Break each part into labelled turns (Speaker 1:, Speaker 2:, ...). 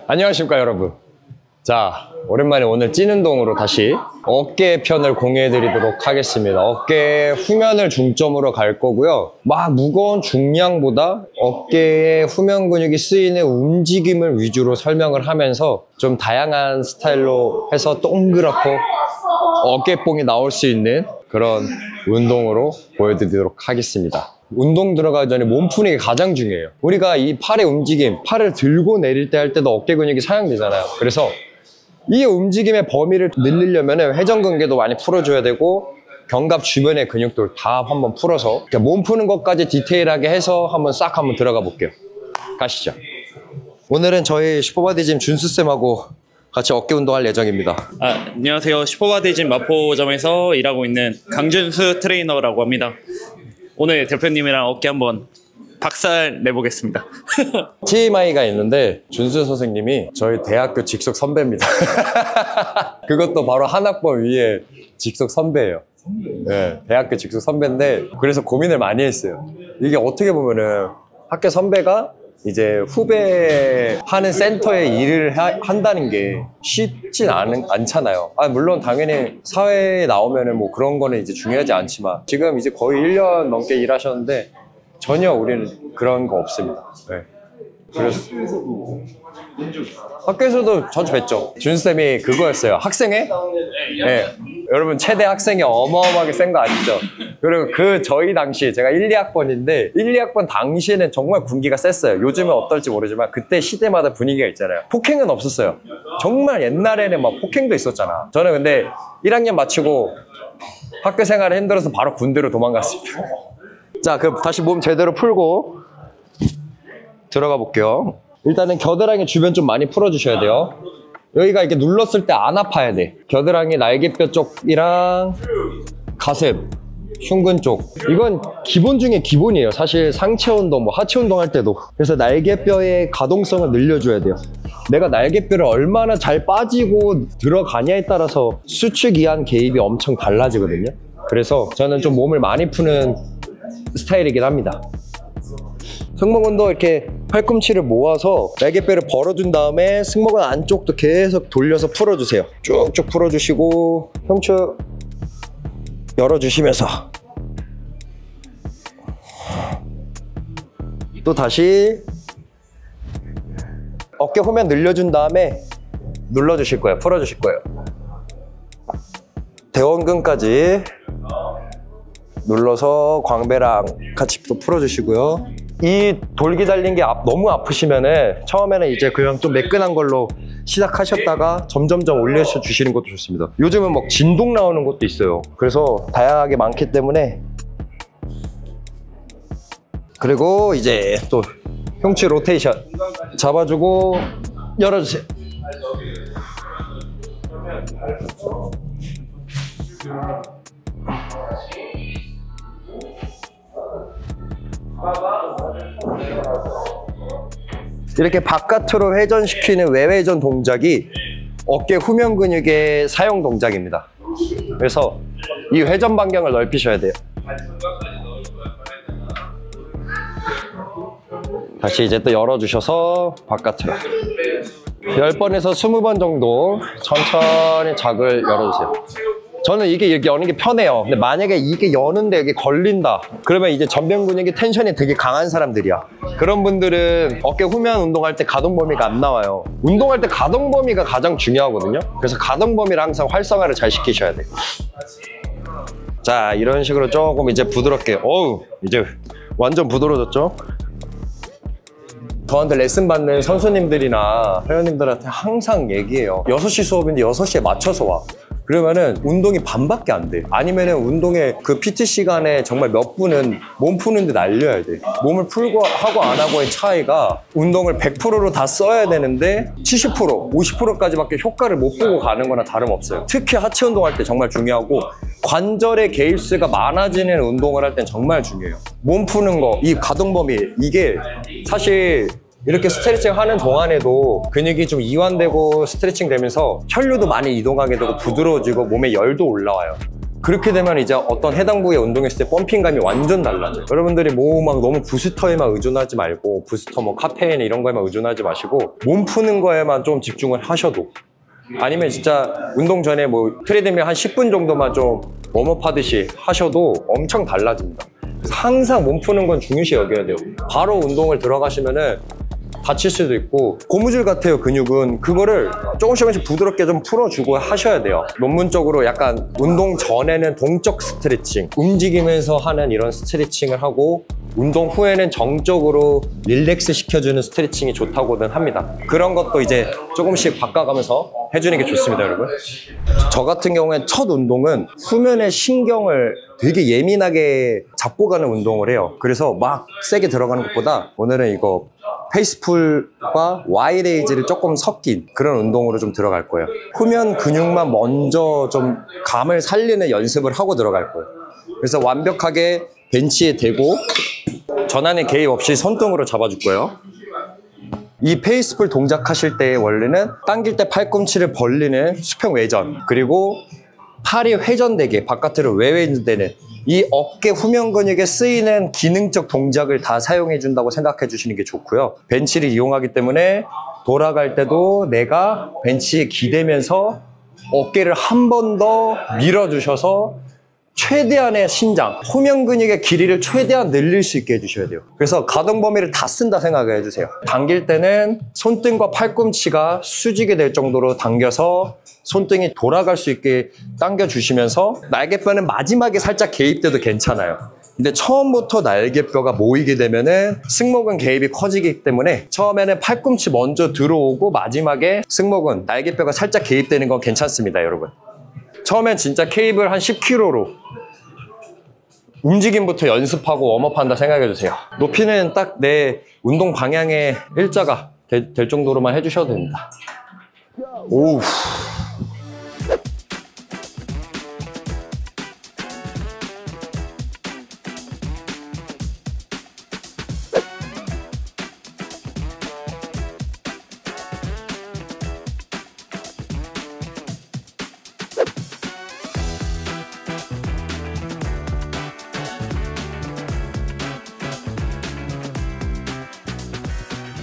Speaker 1: 안녕하십니까 여러분. 자, 오랜만에 오늘 찐 운동으로 다시 어깨 편을 공유해 드리도록 하겠습니다. 어깨 후면을 중점으로 갈 거고요. 막 무거운 중량보다 어깨의 후면 근육이 쓰이는 움직임을 위주로 설명을 하면서 좀 다양한 스타일로 해서 동그랗고 어깨뽕이 나올 수 있는 그런 운동으로 보여드리도록 하겠습니다. 운동 들어가기 전에 몸 푸는 게 가장 중요해요. 우리가 이 팔의 움직임, 팔을 들고 내릴 때 할 때도 어깨 근육이 사용되잖아요. 그래서 이 움직임의 범위를 늘리려면 회전근개도 많이 풀어줘야 되고 견갑 주변의 근육들 다 한번 풀어서 몸 푸는 것까지 디테일하게 해서 한번 들어가 볼게요. 가시죠. 오늘은 저희 슈퍼바디짐 준수쌤하고 같이 어깨 운동할 예정입니다.
Speaker 2: 안녕하세요. 슈퍼바디짐 마포점에서 일하고 있는 강준수 트레이너라고 합니다. 오늘 대표님이랑 어깨 한번 박살 내보겠습니다.
Speaker 1: TMI가 있는데 준수 선생님이 저희 대학교 직속 선배입니다. 그것도 바로 한 학번 위에 직속 선배예요. 네, 대학교 직속 선배인데 그래서 고민을 많이 했어요. 이게 어떻게 보면은 학교 선배가 이제 후배 하는 센터에 일을 한다는 게 쉽진 않잖아요. 물론 당연히 사회에 나오면은 뭐 그런 거는 이제 중요하지 않지만 지금 이제 거의 1년 넘게 일하셨는데 전혀 우리는 그런 거 없습니다. 네. 그래서 학교에서도 자주 뵀죠. 준수쌤이 그거였어요. 학생회? 네. 여러분 최대 학생이 어마어마하게 센 거 아시죠? 그리고 저희 당시 제가 1, 2학번인데 1, 2학번 당시에는 정말 군기가 셌어요. 요즘은 어떨지 모르지만 그때 시대마다 분위기가 있잖아요. 폭행은 없었어요. 정말 옛날에는 막 폭행도 있었잖아. 저는 근데 1학년 마치고 학교 생활이 힘들어서 바로 군대로 도망갔습니다. 자, 그럼 다시 몸 제대로 풀고 들어가 볼게요. 일단은 겨드랑이 주변 좀 많이 풀어주셔야 돼요. 여기가 이렇게 눌렀을 때 안 아파야 돼. 겨드랑이 날개뼈 쪽이랑 가슴, 흉근 쪽. 이건 기본 중에 기본이에요. 사실 상체 운동, 뭐 하체 운동 할 때도. 그래서 날개뼈의 가동성을 늘려줘야 돼요. 내가 날개뼈를 얼마나 잘 빠지고 들어가냐에 따라서 수축 이완 개입이 엄청 달라지거든요. 그래서 저는 좀 몸을 많이 푸는 스타일이긴 합니다. 승모근도 이렇게 팔꿈치를 모아서 날개뼈를 벌어준 다음에 승모근 안쪽도 계속 돌려서 풀어주세요. 쭉쭉 풀어주시고 흉추 열어주시면서 또 다시 어깨 후면 늘려준 다음에 눌러주실 거예요. 풀어주실 거예요. 대원근까지 눌러서 광배랑 같이 또 풀어주시고요. 이 돌기 달린 게 너무 아프시면은 처음에는 이제 그냥 좀 매끈한 걸로 시작하셨다가 점점점 올려주시는 것도 좋습니다. 요즘은 막 진동 나오는 것도 있어요. 그래서 다양하게 많기 때문에. 그리고 이제 또 흉추 로테이션 잡아주고 열어주세요. 이렇게 바깥으로 회전시키는 외회전 동작이 어깨 후면 근육의 사용 동작입니다. 그래서 이 회전 반경을 넓히셔야 돼요. 다시 이제 또 열어주셔서 바깥으로 10번에서 20번 정도 천천히 작을 열어주세요. 저는 이게 여는 게 편해요. 근데 만약에 이게 여는데 이게 걸린다 그러면 이제 전면 근육이 텐션이 되게 강한 사람들이야. 그런 분들은 어깨 후면 운동할 때 가동 범위가 안 나와요. 운동할 때 가동 범위가 가장 중요하거든요. 그래서 가동 범위를 항상 활성화를 잘 시키셔야 돼요. 자, 이런 식으로 조금 이제 부드럽게. 어우, 이제 완전 부드러워졌죠? 저한테 레슨 받는 선수님들이나 회원님들한테 항상 얘기해요. 6시 수업인데 6시에 맞춰서 와. 그러면은 운동이 반밖에 안 돼. 아니면은 운동의 그 PT 시간에 정말 몇 분은 몸 푸는데 날려야 돼. 몸을 풀고 하고 안 하고의 차이가 운동을 100%로 다 써야 되는데 70%, 50%까지밖에 효과를 못 보고 가는 거나 다름없어요. 특히 하체 운동할 때 정말 중요하고 관절의 개입수가 많아지는 운동을 할 땐 정말 중요해요. 몸 푸는 거, 이 가동 범위, 이게 사실 이렇게 스트레칭 하는 동안에도 근육이 좀 이완되고 스트레칭 되면서 혈류도 많이 이동하게 되고 부드러워지고 몸에 열도 올라와요. 그렇게 되면 이제 어떤 해당 부위에 운동했을 때 펌핑감이 완전 달라져요. 여러분들이 뭐 막 너무 부스터에만 의존하지 말고, 부스터 뭐 카페인 이런 거에만 의존하지 마시고 몸 푸는 거에만 좀 집중을 하셔도, 아니면 진짜 운동 전에 뭐 트레드밀 한 10분 정도만 좀 웜업 하듯이 하셔도 엄청 달라집니다. 그래서 항상 몸 푸는 건 중요시 여겨야 돼요. 바로 운동을 들어가시면은 다칠 수도 있고, 고무줄 같아요. 근육은 그거를 조금씩 부드럽게 좀 풀어주고 하셔야 돼요. 논문적으로 약간 운동 전에는 동적 스트레칭, 움직이면서 하는 이런 스트레칭을 하고, 운동 후에는 정적으로 릴렉스 시켜주는 스트레칭이 좋다고는 합니다. 그런 것도 이제 조금씩 바꿔가면서 해주는 게 좋습니다, 여러분. 저 같은 경우엔 첫 운동은 후면의 신경을 되게 예민하게 잡고 가는 운동을 해요. 그래서 막 세게 들어가는 것보다 오늘은 이거 페이스풀과 와이레이즈를 조금 섞인 그런 운동으로 좀 들어갈 거예요. 후면 근육만 먼저 좀 감을 살리는 연습을 하고 들어갈 거예요. 그래서 완벽하게 벤치에 대고 전환의 개입 없이 손등으로 잡아줄 거예요. 이 페이스풀 동작하실 때 원래는 당길 때 팔꿈치를 벌리는 수평 외전, 그리고 팔이 회전되게 바깥으로 외회전되는 이 어깨 후면 근육에 쓰이는 기능적 동작을 다 사용해 준다고 생각해 주시는 게 좋고요. 벤치를 이용하기 때문에 돌아갈 때도 내가 벤치에 기대면서 어깨를 한 번 더 밀어주셔서 최대한의 신장, 후면 근육의 길이를 최대한 늘릴 수 있게 해주셔야 돼요. 그래서 가동 범위를 다 쓴다 생각을 해주세요. 당길 때는 손등과 팔꿈치가 수직이 될 정도로 당겨서 손등이 돌아갈 수 있게 당겨주시면서, 날개뼈는 마지막에 살짝 개입돼도 괜찮아요. 근데 처음부터 날개뼈가 모이게 되면은 승모근 개입이 커지기 때문에 처음에는 팔꿈치 먼저 들어오고 마지막에 승모근, 날개뼈가 살짝 개입되는 건 괜찮습니다, 여러분. 처음엔 진짜 케이블 한 10kg로 움직임부터 연습하고 웜업한다 생각해주세요. 높이는 딱 내 운동 방향의 일자가 될 정도로만 해주셔도 됩니다. 오우.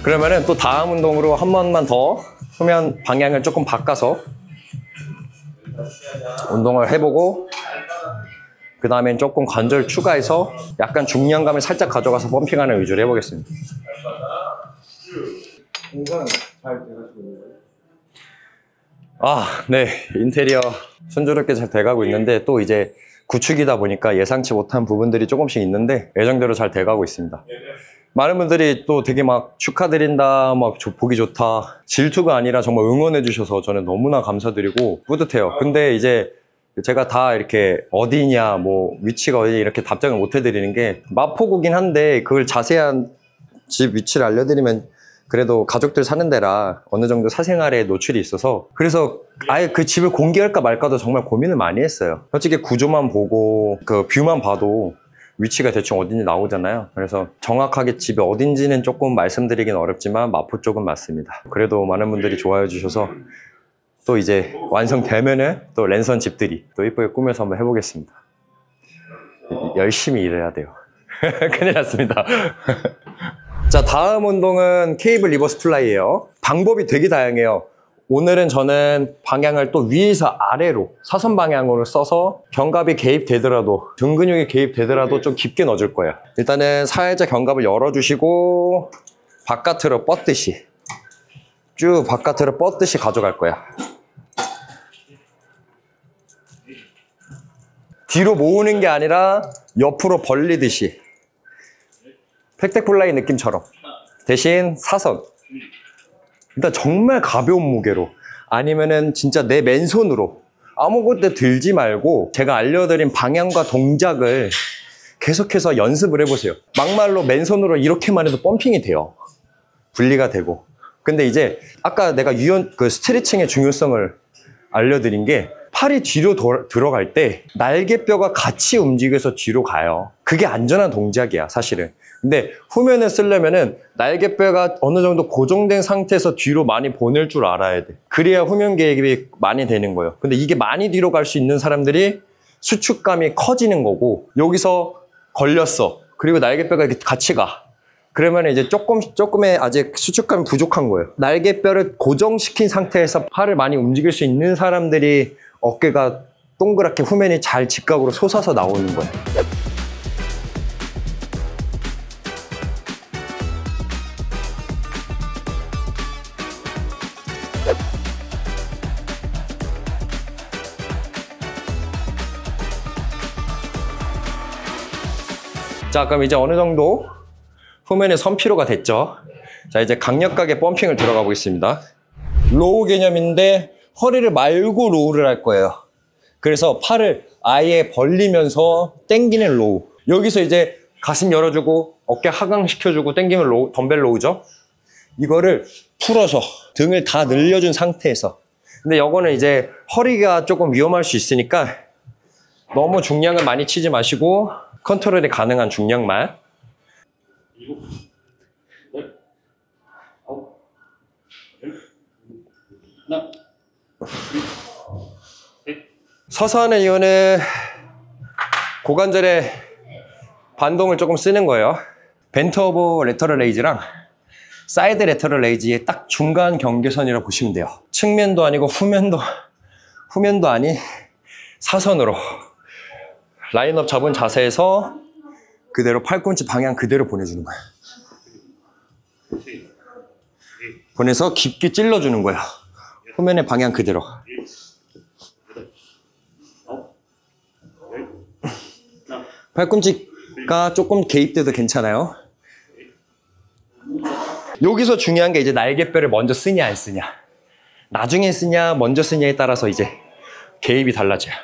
Speaker 1: 그러면은 또 다음 운동으로 한 번만 더 후면 방향을 조금 바꿔서 운동을 해보고, 그 다음엔 조금 관절 추가해서 약간 중량감을 살짝 가져가서 펌핑하는 위주로 해보겠습니다. 네. 인테리어 순조롭게 잘 돼가고 있는데, 또 이제 구축이다 보니까 예상치 못한 부분들이 조금씩 있는데 예정대로 잘 돼가고 있습니다. 많은 분들이 또 되게 막 축하드린다, 막 보기 좋다, 질투가 아니라 정말 응원해 주셔서 저는 너무나 감사드리고 뿌듯해요. 근데 이제 제가 다 이렇게 어디냐, 뭐 위치가 어디냐 이렇게 답장을 못 해드리는 게, 마포구긴 한데 그걸 자세한 집 위치를 알려드리면 그래도 가족들 사는 데라 어느 정도 사생활에 노출이 있어서, 그래서 아예 그 집을 공개할까 말까도 정말 고민을 많이 했어요. 솔직히 구조만 보고 그 뷰만 봐도 위치가 대충 어딘지 나오잖아요. 그래서 정확하게 집이 어딘지는 조금 말씀드리긴 어렵지만 마포 쪽은 맞습니다. 그래도 많은 분들이 좋아해 주셔서 또 이제 완성되면은 또 랜선 집들이 또 이쁘게 꾸며서 한번 해보겠습니다. 열심히 일해야 돼요. 큰일 났습니다. 자, 다음 운동은 케이블 리버스 플라이예요. 방법이 되게 다양해요. 오늘은 저는 방향을 또 위에서 아래로 사선 방향으로 써서 견갑이 개입되더라도, 등 근육이 개입되더라도 좀 깊게 넣어줄 거예요. 일단은 살짝 견갑을 열어주시고 바깥으로 뻗듯이 쭉 바깥으로 뻗듯이 가져갈 거야. 뒤로 모으는 게 아니라 옆으로 벌리듯이 팩덱플라이 느낌처럼, 대신 사선. 일단 정말 가벼운 무게로, 아니면은 진짜 내 맨손으로 아무것도 들지 말고 제가 알려드린 방향과 동작을 계속해서 연습을 해보세요. 막말로 맨손으로 이렇게만 해도 펌핑이 돼요. 분리가 되고. 근데 이제 아까 내가 그 스트레칭의 중요성을 알려드린 게, 팔이 뒤로 들어갈 때 날개뼈가 같이 움직여서 뒤로 가요. 그게 안전한 동작이야, 사실은. 근데 후면을 쓰려면은 날개뼈가 어느 정도 고정된 상태에서 뒤로 많이 보낼 줄 알아야 돼. 그래야 후면 개입이 많이 되는 거예요. 근데 이게 많이 뒤로 갈 수 있는 사람들이 수축감이 커지는 거고, 여기서 걸렸어. 그리고 날개뼈가 이렇게 같이 가. 그러면 이제 조금의 아직 수축감이 부족한 거예요. 날개뼈를 고정시킨 상태에서 팔을 많이 움직일 수 있는 사람들이 어깨가 동그랗게 후면이 잘 직각으로 솟아서 나오는 거예요. 자, 그럼 이제 어느 정도 후면에 선피로가 됐죠. 자, 이제 강력하게 펌핑을 들어가 보겠습니다. 로우 개념인데 허리를 말고 로우를 할 거예요. 그래서 팔을 아예 벌리면서 당기는 로우. 여기서 이제 가슴 열어주고 어깨 하강시켜주고 당기면 로우, 덤벨 로우죠. 이거를 풀어서 등을 다 늘려준 상태에서. 근데 이거는 이제 허리가 조금 위험할 수 있으니까 너무 중량을 많이 치지 마시고 컨트롤이 가능한 중량만. 서서 하는 이유는 고관절에 반동을 조금 쓰는 거예요. 벤트 오브 레터럴 레이즈랑 사이드 레터럴 레이즈의 딱 중간 경계선이라고 보시면 돼요. 측면도 아니고 후면도 아닌 사선으로 라인업 잡은 자세에서 그대로 팔꿈치 방향 그대로 보내주는 거예요. 보내서 깊게 찔러주는 거예요. 후면의 방향 그대로. 팔꿈치가 조금 개입돼도 괜찮아요. 여기서 중요한 게 이제 날개뼈를 먼저 쓰냐 안 쓰냐. 나중에 쓰냐 먼저 쓰냐에 따라서 이제 개입이 달라져요.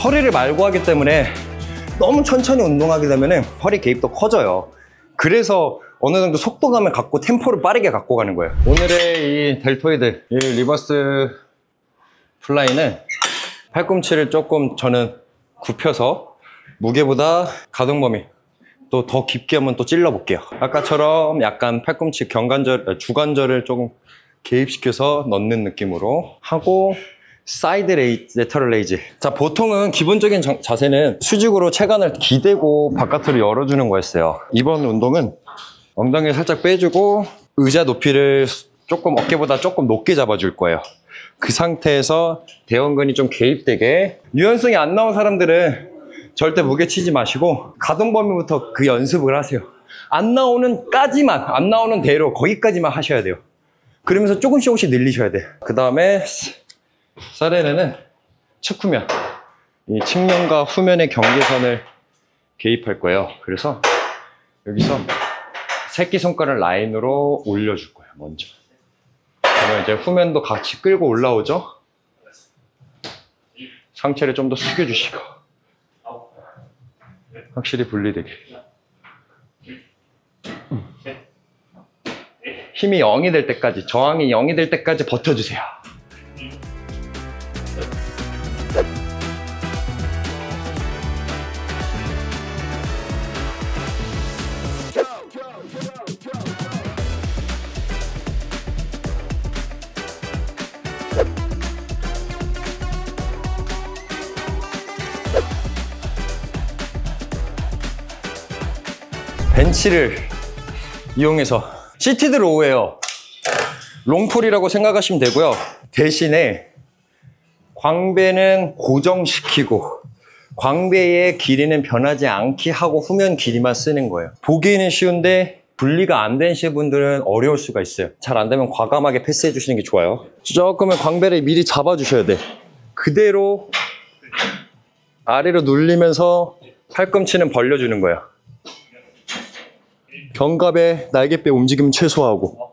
Speaker 1: 허리를 말고 하기 때문에 너무 천천히 운동하게 되면 허리 개입도 커져요. 그래서 어느 정도 속도감을 갖고 템포를 빠르게 갖고 가는 거예요. 오늘의 이 델토이드, 이 리버스 플라이는 팔꿈치를 조금 저는 굽혀서 무게보다 가동 범위 또 더 깊게 한번 또 찔러 볼게요. 아까처럼 약간 팔꿈치 주관절을 조금 개입시켜서 넣는 느낌으로 하고, 사이드 레터럴 레이즈. 자, 보통은 기본적인 자세는 수직으로 체간을 기대고 바깥으로 열어주는 거였어요. 이번 운동은 엉덩이를 살짝 빼주고 의자 높이를 조금 어깨보다 조금 높게 잡아줄 거예요. 그 상태에서 대원근이 좀 개입되게. 유연성이 안 나온 사람들은 절대 무게 치지 마시고 가동 범위부터 그 연습을 하세요. 안 나오는 대로 거기까지만 하셔야 돼요. 그러면서 조금씩 늘리셔야 돼요. 그 다음에 사레레는 측후면, 이 측면과 후면의 경계선을 개입할 거예요. 그래서 여기서 새끼손가락 라인으로 올려줄 거예요, 먼저. 그러면 이제 후면도 같이 끌고 올라오죠. 상체를 좀 더 숙여주시고 확실히 분리되게. 힘이 0이 될 때까지, 저항이 0이 될 때까지 버텨주세요. 벤치를 이용해서 시티드 로우예요. 롱풀이라고 생각하시면 되고요. 대신에 광배는 고정시키고 광배의 길이는 변하지 않게 하고 후면 길이만 쓰는 거예요. 보기에는 쉬운데 분리가 안 되신 분들은 어려울 수가 있어요. 잘 안 되면 과감하게 패스해 주시는 게 좋아요. 조금은 광배를 미리 잡아 주셔야 돼. 그대로 아래로 눌리면서 팔꿈치는 벌려주는 거예요. 견갑에 날개뼈 움직임 최소화하고.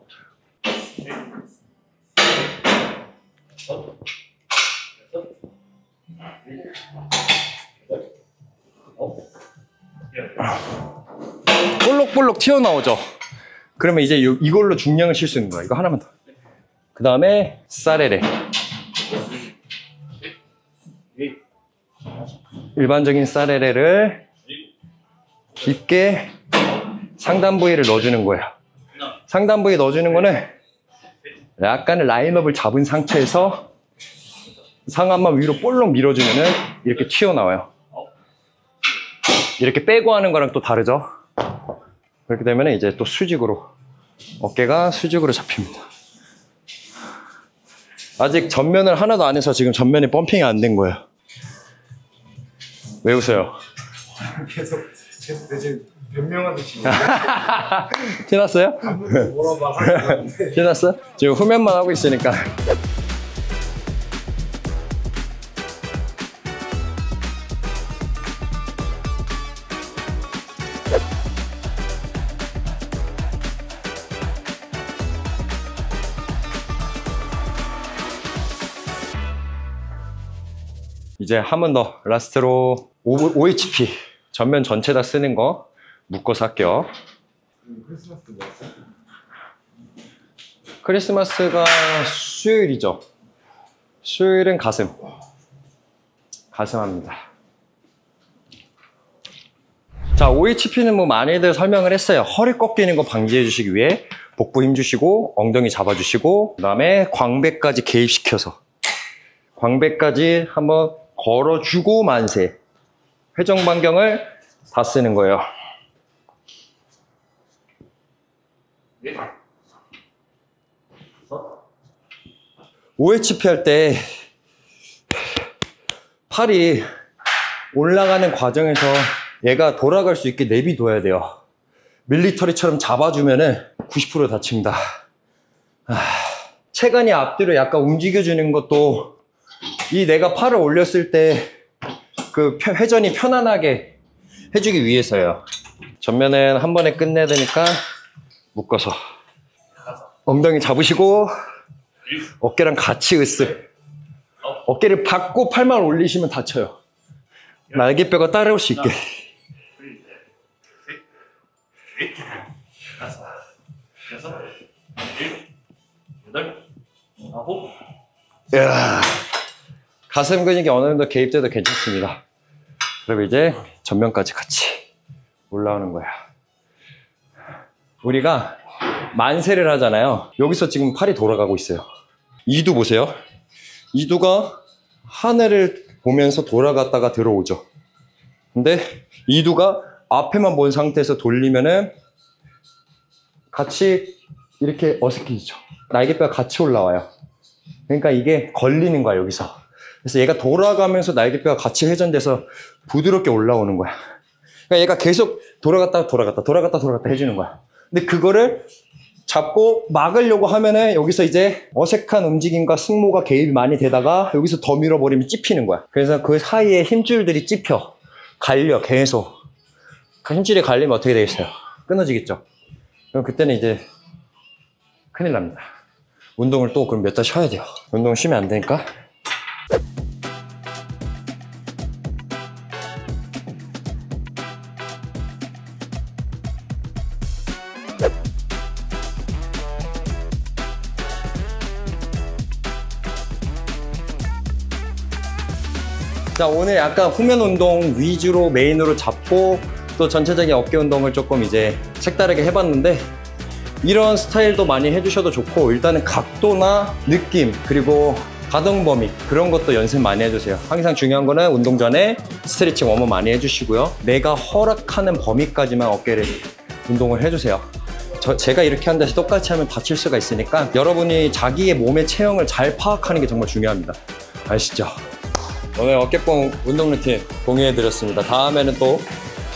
Speaker 1: 볼록볼록 튀어나오죠. 그러면 이제 이걸로 중량을 실 수 있는 거야. 이거 하나만 더. 그 다음에 사레레. 일반적인 사레레를 깊게 상단 부위를 넣어주는 거예요. 상단 부위 넣어주는 거는 약간의 라인업을 잡은 상태에서 상완만 위로 볼록 밀어주면은 이렇게 튀어나와요. 이렇게 빼고 하는 거랑 또 다르죠. 그렇게 되면 이제 또 수직으로, 어깨가 수직으로 잡힙니다. 아직 전면을 하나도 안 해서 지금 전면이 펌핑이 안 된 거예요. 왜 웃어요?
Speaker 3: 계속 대체 변명하듯이
Speaker 1: 티났어요?
Speaker 3: 뭐라 말하는
Speaker 1: 티났어? 지금 후면만 하고 있으니까. 이제 한 번 더 라스트로 OHP 전면 전체 다 쓰는 거 묶어서 할게요.
Speaker 3: 크리스마스 뭐였어?
Speaker 1: 크리스마스가 수요일이죠. 수요일은 가슴 합니다. 자, OHP는 뭐 많이들 설명을 했어요. 허리 꺾이는 거 방지해 주시기 위해 복부 힘 주시고 엉덩이 잡아 주시고, 그 다음에 광배까지 개입시켜서 광배까지 한번 걸어주고 만세, 회전 반경을 다 쓰는 거예요. OHP 할 때 팔이 올라가는 과정에서 얘가 돌아갈 수 있게 내비둬야 돼요. 밀리터리처럼 잡아주면은 90% 다칩니다. 체간이 앞뒤로 약간 움직여주는 것도 이 내가 팔을 올렸을 때 그 회전이 편안하게 해주기 위해서요. 전면은 한 번에 끝내야 되니까 묶어서 엉덩이 잡으시고 어깨랑 같이 으쓱. 어깨를 받고 팔만 올리시면 다쳐요. 날개뼈가 따라올 수 있게. 이야, 가슴 근육이 어느 정도 개입돼도 괜찮습니다. 그럼 이제 전면까지 같이 올라오는 거야. 우리가 만세를 하잖아요. 여기서 지금 팔이 돌아가고 있어요. 이두 보세요. 이두가 하늘을 보면서 돌아갔다가 들어오죠. 근데 이두가 앞에만 본 상태에서 돌리면은 같이 이렇게 어색해지죠. 날개뼈가 같이 올라와요. 그러니까 이게 걸리는 거야, 여기서. 그래서 얘가 돌아가면서 날개뼈가 같이 회전돼서 부드럽게 올라오는 거야. 그러니까 얘가 계속 돌아갔다 해주는 거야. 근데 그거를 잡고 막으려고 하면은 여기서 이제 어색한 움직임과 승모가 개입이 많이 되다가 여기서 더 밀어버리면 찝히는 거야. 그래서 그 사이에 힘줄들이 찝혀. 갈려, 계속. 그 힘줄이 갈리면 어떻게 되겠어요? 끊어지겠죠? 그럼 그때는 이제 큰일 납니다. 운동을 또 그럼 몇 달 쉬어야 돼요. 운동을 쉬면 안 되니까. 자, 오늘 약간 후면 운동 위주로 메인으로 잡고 또 전체적인 어깨 운동을 조금 이제 색다르게 해봤는데, 이런 스타일도 많이 해주셔도 좋고, 일단은 각도나 느낌 그리고 가동 범위 그런 것도 연습 많이 해주세요. 항상 중요한 거는 운동 전에 스트레칭 웜업 많이 해주시고요. 내가 허락하는 범위까지만 어깨를 운동을 해주세요. 제가 이렇게 한다시 똑같이 하면 다칠 수가 있으니까 여러분이 자기의 몸의 체형을 잘 파악하는 게 정말 중요합니다. 아시죠? 오늘 어깨뽕 운동 루틴 공유해드렸습니다. 다음에는 또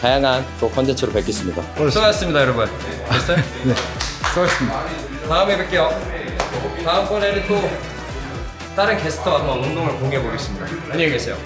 Speaker 1: 다양한 또 컨텐츠로 뵙겠습니다. 수고하셨습니다, 여러분. 됐어요? 네. 수고하셨습니다. 다음에 뵐게요. 다음번에는 또 다른 게스트와 한번 운동을 공유해보겠습니다. 안녕히 계세요.